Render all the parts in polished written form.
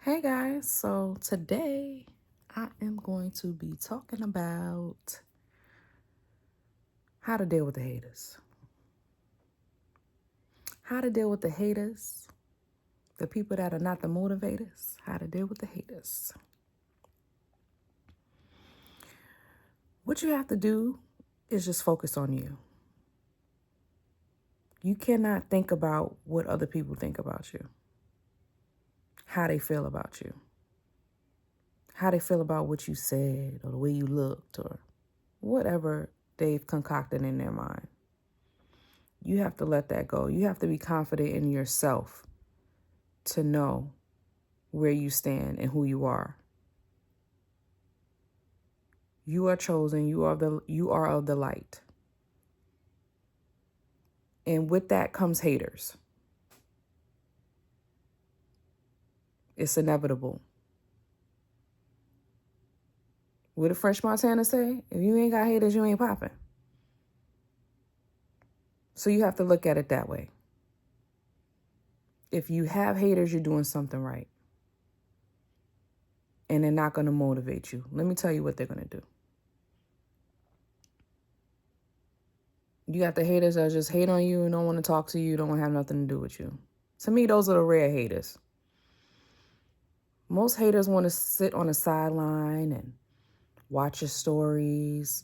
Hey guys, so today I am going to be talking about how to deal with the haters. How to deal with the haters, the people that are not the motivators, how to deal with the haters. What you have to do is just focus on you. You cannot think about what other people think about you, how they feel about you, how they feel about what you said or the way you looked or whatever they've concocted in their mind. You have to let that go. You have to be confident in yourself to know where you stand and who you are. You are chosen. You are of the light. And with that comes haters. It's inevitable. What did French Montana say? If you ain't got haters, you ain't popping. So you have to look at it that way. If you have haters, you're doing something right. And they're not going to motivate you. Let me tell you what they're going to do. You got the haters that just hate on you and don't want to talk to you, don't want to have nothing to do with you. To me, those are the rare haters. Most haters want to sit on the sideline and watch your stories,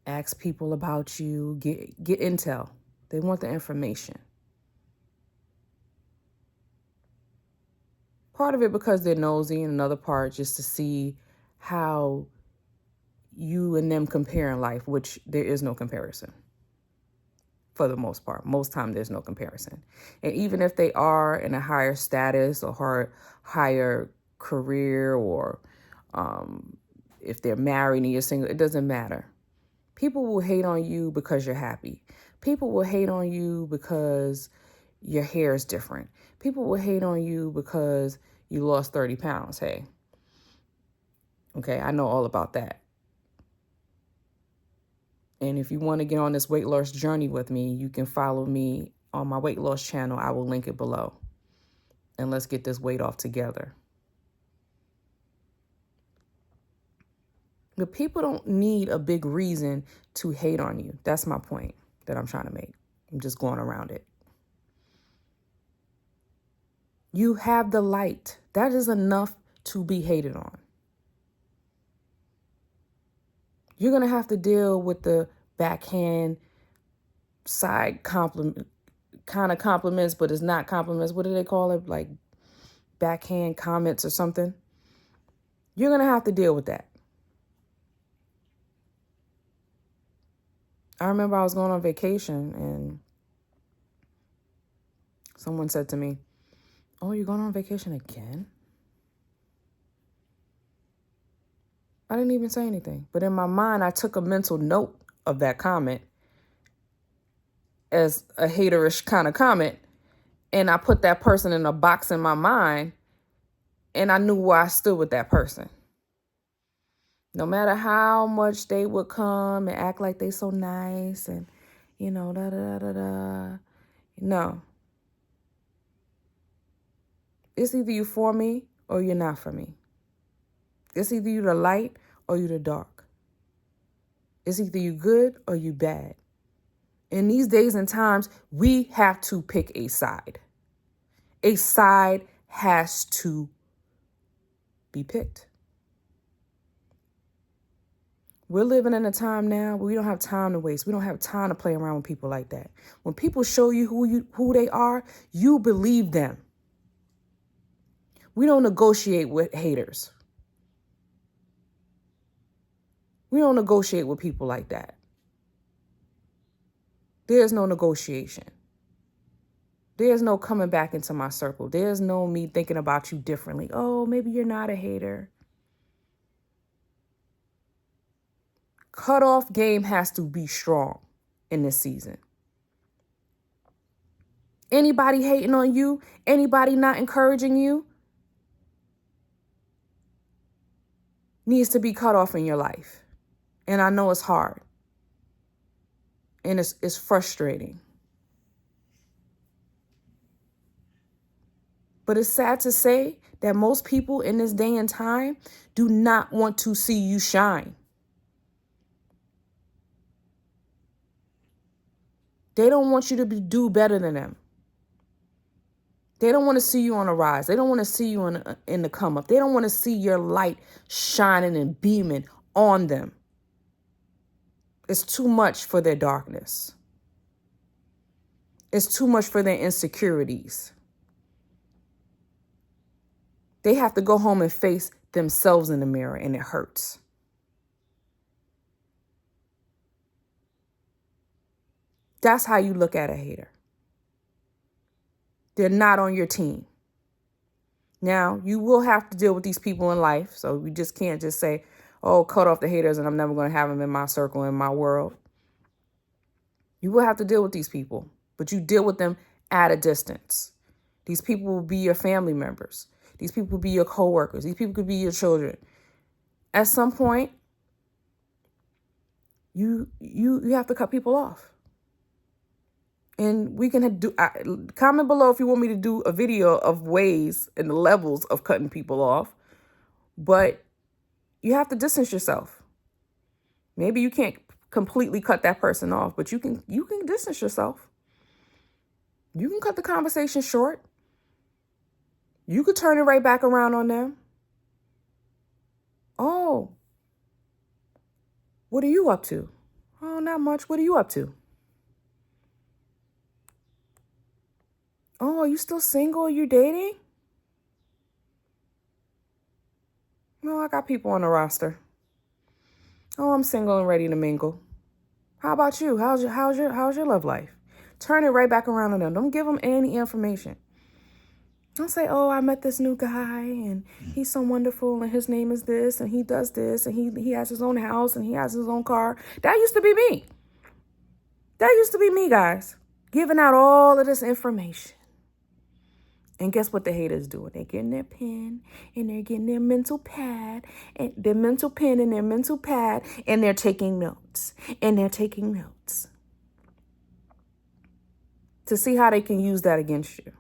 ask people about you, get intel. They want the information. Part of it because they're nosy, and another part just to see how you and them compare in life, which there is no comparison. For the most part, most time there's no comparison. And even if they are in a higher status or higher career, or if they're married and you're single, it doesn't matter. People will hate on you because you're happy. People will hate on you because your hair is different. People will hate on you because you lost 30 pounds. Hey, okay, I know all about that. And if you want to get on this weight loss journey with me, you can follow me on my weight loss channel. I will link it below. And let's get this weight off together. But people don't need a big reason to hate on you. That's my point that I'm trying to make. I'm just going around it. You have the light. That is enough to be hated on. You're going to have to deal with the backhand side compliment, kind of compliments, but it's not compliments. What do they call it? Like backhand comments or something. You're going to have to deal with that. I remember I was going on vacation and someone said to me, "Oh, you're going on vacation again?" I didn't even say anything. But in my mind, I took a mental note of that comment as a haterish kind of comment. And I put that person in a box in my mind. And I knew where I stood with that person. No matter how much they would come and act like they so nice and, da da da da da. No. It's either you for me or you're not for me. It's either you the light or you the dark. It's either you good or you bad. In these days and times, we have to pick a side. A side has to be picked. We're living in a time now where we don't have time to waste. We don't have time to play around with people like that. When people show you who they are, you believe them. We don't negotiate with haters. We don't negotiate with people like that. There's no negotiation. There's no coming back into my circle. There's no me thinking about you differently. Oh, maybe you're not a hater. Cutoff game has to be strong in this season. Anybody hating on you, anybody not encouraging you, needs to be cut off in your life. And I know it's hard. And it's frustrating. But it's sad to say that most people in this day and time do not want to see you shine. They don't want you to do better than them. They don't want to see you on a rise. They don't want to see you in the come up. They don't want to see your light shining and beaming on them. It's too much for their darkness. It's too much for their insecurities. They have to go home and face themselves in the mirror, and it hurts. That's how you look at a hater. They're not on your team. Now, you will have to deal with these people in life, so we just can't just say, oh, cut off the haters and I'm never going to have them in my circle, in my world. You will have to deal with these people, but you deal with them at a distance. These people will be your family members. These people will be your coworkers. These people could be your children. At some point, you have to cut people off. And we can comment below if you want me to do a video of ways and the levels of cutting people off. But you have to distance yourself. Maybe you can't completely cut that person off, but you can distance yourself. You can cut the conversation short. You could turn it right back around on them. Oh, what are you up to? Oh, not much. What are you up to? Oh, are you still single? Are you dating? No, I got people on the roster. Oh, I'm single and ready to mingle. How about you? How's your love life? Turn it right back around on them. Don't give them any information. Don't say, oh, I met this new guy and he's so wonderful and his name is this and he does this and he has his own house and he has his own car. That used to be me. That used to be me, guys. Giving out all of this information. And guess what the haters doing? They're getting their pen and they're getting their mental pad and their mental pen and their mental pad and they're taking notes. And they're taking notes to see how they can use that against you.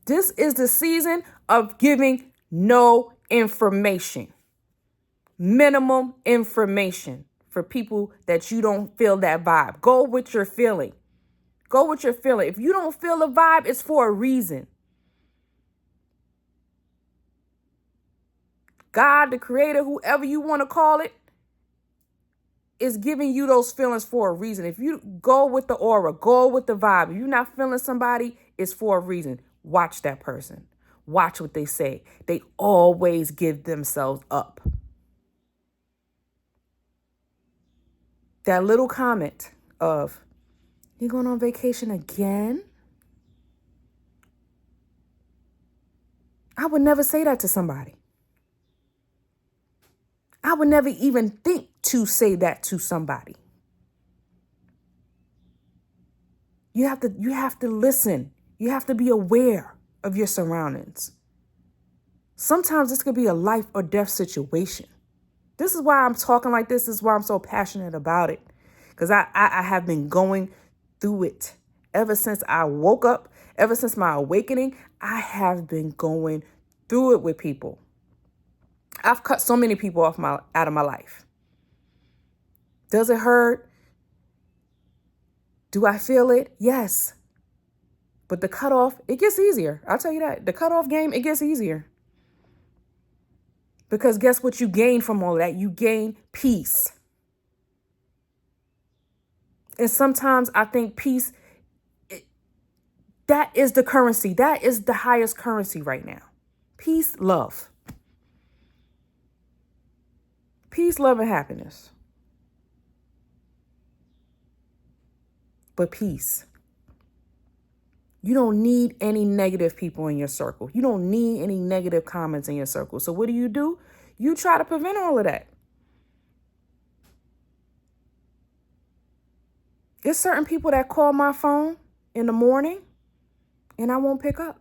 This is the season of giving no information. Minimum information for people that you don't feel that vibe. Go with your feeling. Go with your feeling. If you don't feel a vibe, it's for a reason. God, the creator, whoever you want to call it, is giving you those feelings for a reason. If you go with the aura, go with the vibe. If you're not feeling somebody, it's for a reason. Watch that person. Watch what they say. They always give themselves up. That little comment of, you going on vacation again? I would never say that to somebody. I would never even think to say that to somebody. You have to listen. You have to be aware of your surroundings. Sometimes this could be a life or death situation. This is why I'm talking like this. This is why I'm so passionate about it. Because I have been going through it ever since I woke up, ever since my awakening. I have been going through it with people. I've cut so many people off out of my life. Does it hurt? Do I feel it? Yes. But the cutoff, it gets easier. I'll tell you that. The cutoff game, it gets easier. Because guess what you gain from all that? You gain peace. And sometimes I think peace, that is the currency. That is the highest currency right now. Peace, love. Peace, love, and happiness. But peace. You don't need any negative people in your circle. You don't need any negative comments in your circle. So what do? You try to prevent all of that. There's certain people that call my phone in the morning and I won't pick up.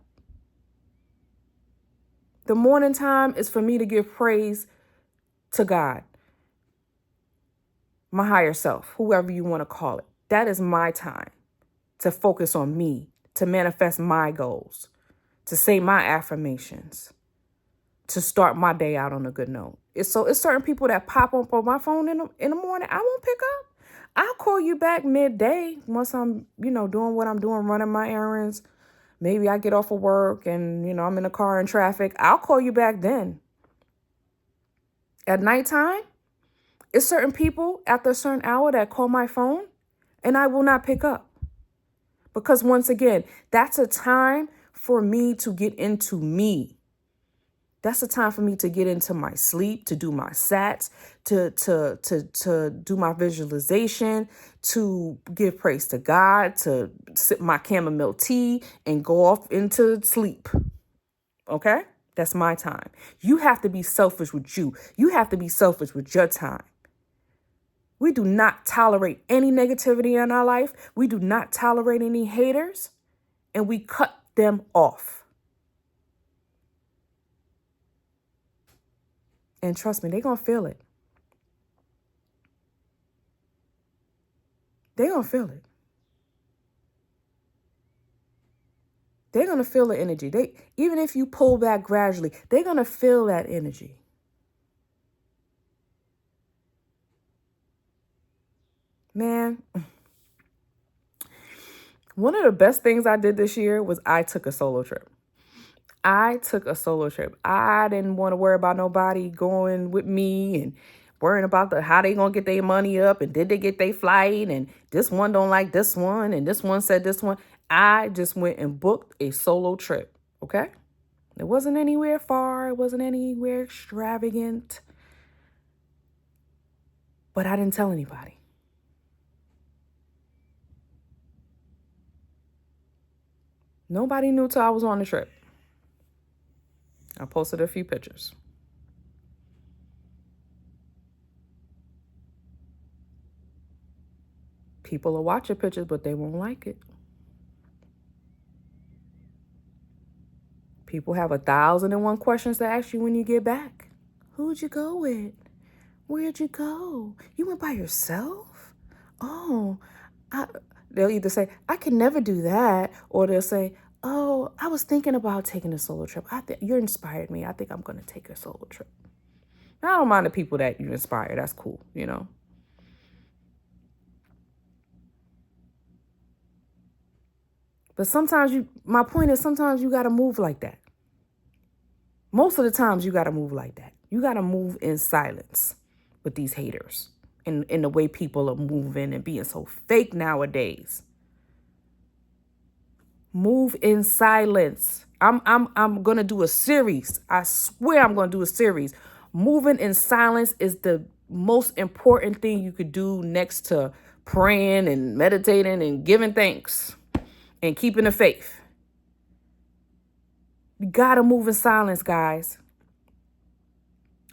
The morning time is for me to give praise to God, my higher self, whoever you want to call it. That is my time. to focus on me, to manifest my goals, to say my affirmations, to start my day out on a good note. It's certain people that pop up on my phone in the morning. I won't pick up. I'll call you back midday once I'm, doing what I'm doing, running my errands. Maybe I get off of work and, I'm in a car in traffic. I'll call you back then. At nighttime, it's certain people after a certain hour that call my phone and I will not pick up. Because once again, that's a time for me to get into me. That's the time for me to get into my sleep, to do my sats, to do my visualization, to give praise to God, to sip my chamomile tea and go off into sleep. Okay? That's my time. You have to be selfish with you. You have to be selfish with your time. We do not tolerate any negativity in our life. We do not tolerate any haters, and we cut them off. And trust me, they're going to feel it. They're going to feel it. They're going to feel the energy. Even if you pull back gradually, they're going to feel that energy. Man, one of the best things I did this year was I took a solo trip. I didn't want to worry about nobody going with me and worrying about how they going to get their money up and did they get their flight and this one don't like this one and this one said this one. I just went and booked a solo trip, okay? It wasn't anywhere far. It wasn't anywhere extravagant. But I didn't tell anybody. Nobody knew till I was on the trip. I posted a few pictures. People will watch your pictures, but they won't like it. People have 1,001 questions to ask you when you get back. Who'd you go with? Where'd you go? You went by yourself? Oh, they'll either say, I can never do that. Or they'll say, oh, I was thinking about taking a solo trip. You inspired me. I think I'm going to take a solo trip. I don't mind the people that you inspire. That's cool, But my point is sometimes you got to move like that. Most of the times you got to move like that. You got to move in silence with these haters and in the way people are moving and being so fake nowadays. Move in silence. I'm going to do a series. I swear I'm going to do a series. Moving in silence is the most important thing you could do next to praying and meditating and giving thanks and keeping the faith. You gotta move in silence, guys.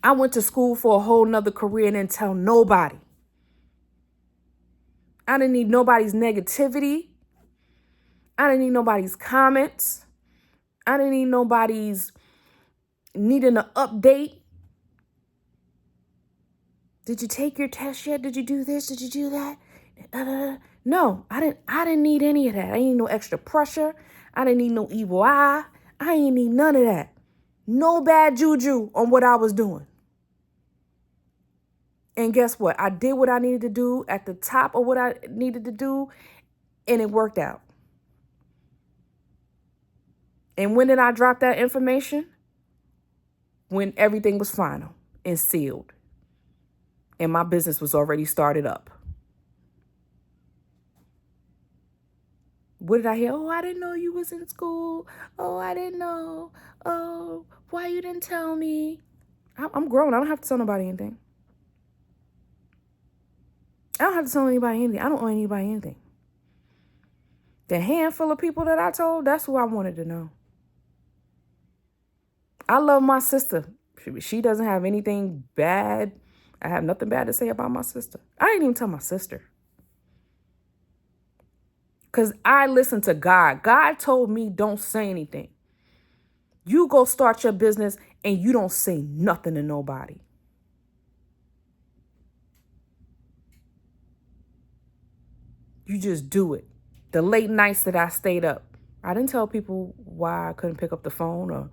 I went to school for a whole nother career and didn't tell nobody. I didn't need nobody's negativity. I didn't need nobody's comments. I didn't need nobody's needing an update. Did you take your test yet? Did you do this? Did you do that? No, I didn't need any of that. I didn't need no extra pressure. I didn't need no evil eye. I ain't need none of that. No bad juju on what I was doing. And guess what? I did what I needed to do at the top of what I needed to do, and it worked out. And when did I drop that information? When everything was final and sealed, and my business was already started up. What did I hear? Oh, I didn't know you was in school. Oh, I didn't know. Oh, why you didn't tell me? I'm grown. I don't have to tell nobody anything. I don't have to tell anybody anything. I don't owe anybody anything. The handful of people that I told, that's who I wanted to know. I love my sister. She doesn't have anything bad. I have nothing bad to say about my sister. I didn't even tell my sister. Because I listened to God. God told me don't say anything. You go start your business and you don't say nothing to nobody. You just do it. The late nights that I stayed up. I didn't tell people why I couldn't pick up the phone or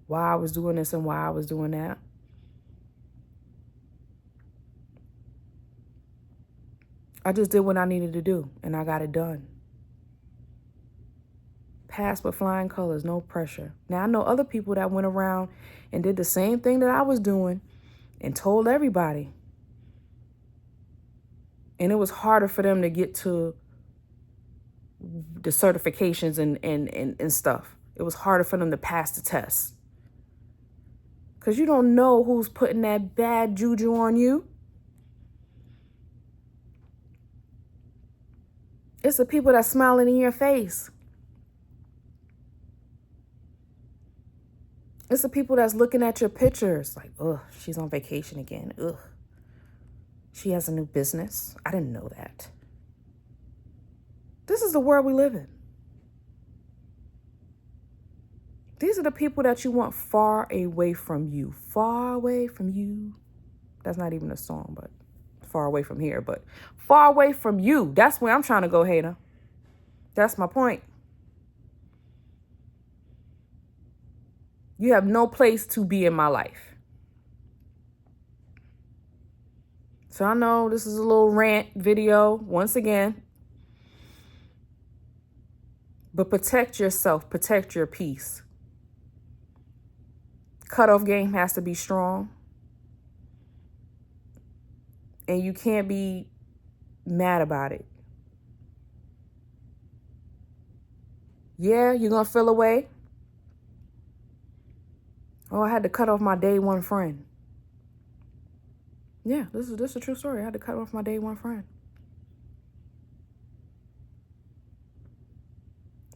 why I was doing this and why I was doing that. I just did what I needed to do, and I got it done. Passed with flying colors, no pressure. Now, I know other people that went around and did the same thing that I was doing and told everybody. And it was harder for them to get to the certifications and stuff. It was harder for them to pass the test. Because you don't know who's putting that bad juju on you. It's the people that's smiling in your face. It's the people that's looking at your pictures like, ugh, she's on vacation again. Ugh. She has a new business. I didn't know that. This is the world we live in. These are the people that you want far away from you. Far away from you. That's not even a song, but far away from here. But far away from you. That's where I'm trying to go, hater. That's my point. You have no place to be in my life. So I know this is a little rant video once again. But protect yourself. Protect your peace. Cutoff game has to be strong. And you can't be mad about it. Yeah, you're going to feel away. Oh, I had to cut off my day one friend. Yeah, this is a true story. I had to cut off my day one friend.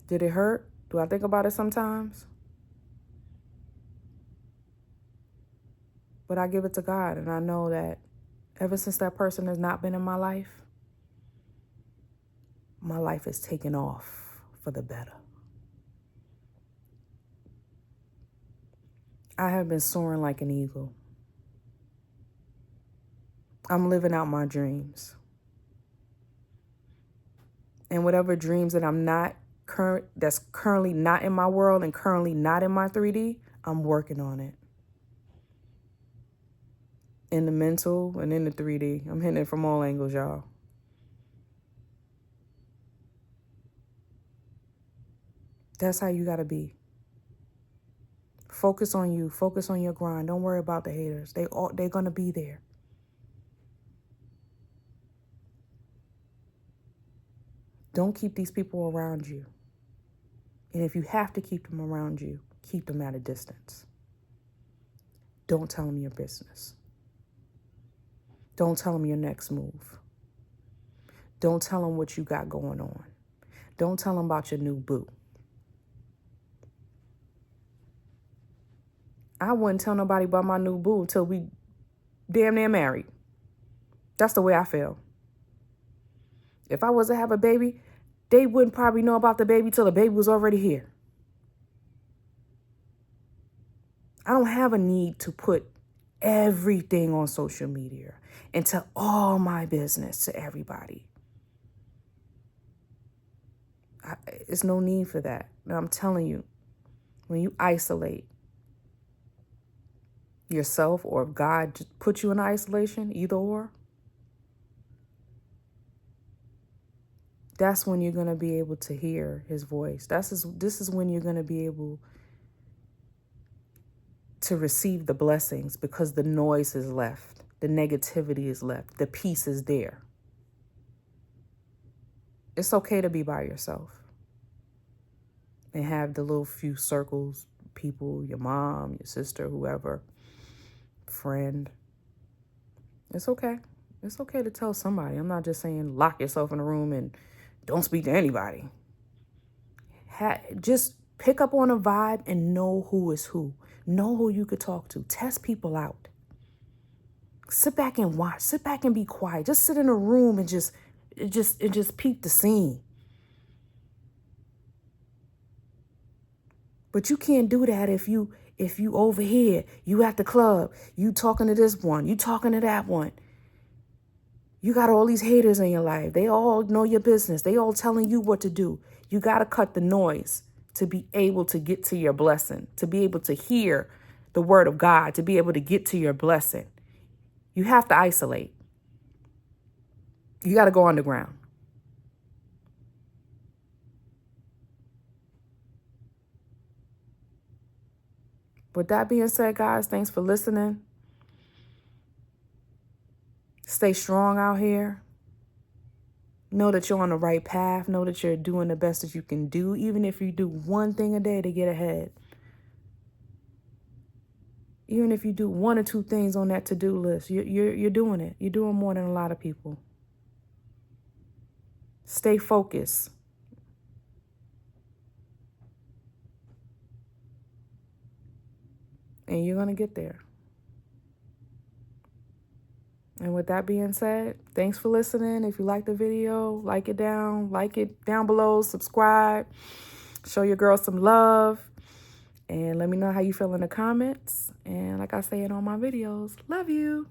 Did it hurt? Do I think about it sometimes? But I give it to God, and I know that ever since that person has not been in my life is taken off for the better. I have been soaring like an eagle. I'm living out my dreams. And whatever dreams that that's currently not in my world and currently not in my 3D, I'm working on it. In the mental and in the 3D. I'm hitting it from all angles, y'all. That's how you gotta be. Focus on you. Focus on your grind. Don't worry about the haters. They're gonna be there. Don't keep these people around you. And if you have to keep them around you, keep them at a distance. Don't tell them your business. Don't tell them your next move. Don't tell them what you got going on. Don't tell them about your new boo. I wouldn't tell nobody about my new boo until we damn near married. That's the way I feel. If I was to have a baby, they wouldn't probably know about the baby till the baby was already here. I don't have a need to put everything on social media and tell all my business to everybody. It's no need for that. And I'm telling you, when you isolate yourself or if God just put you in isolation, either or, that's when you're going to be able to hear his voice. This is when you're going to be able to receive the blessings because the noise is left. The negativity is left. The peace is there. It's okay to be by yourself and have the little few circles, people, your mom, your sister, whoever, friend. It's okay. It's okay to tell somebody. I'm not just saying lock yourself in a room and don't speak to anybody. Just pick up on a vibe and know who is who. Know who you could talk to. Test people out. Sit back and watch. Sit back and be quiet. Just sit in a room and just peep the scene. But you can't do that if you over here, you at the club, you talking to this one, you talking to that one. You got all these haters in your life. They all know your business. They all telling you what to do. You got to cut the noise to be able to get to your blessing, to be able to hear the word of God, to be able to get to your blessing. You have to isolate. You got to go underground. With that being said, guys, thanks for listening. Stay strong out here. Know that you're on the right path. Know that you're doing the best that you can do, even if you do one thing a day to get ahead. Even if you do one or two things on that to-do list, you're doing it. You're doing more than a lot of people. Stay focused. And you're going to get there. And with that being said, thanks for listening. If you like the video, like it down below, subscribe, show your girl some love, and let me know how you feel in the comments. And like I say in all my videos, love you.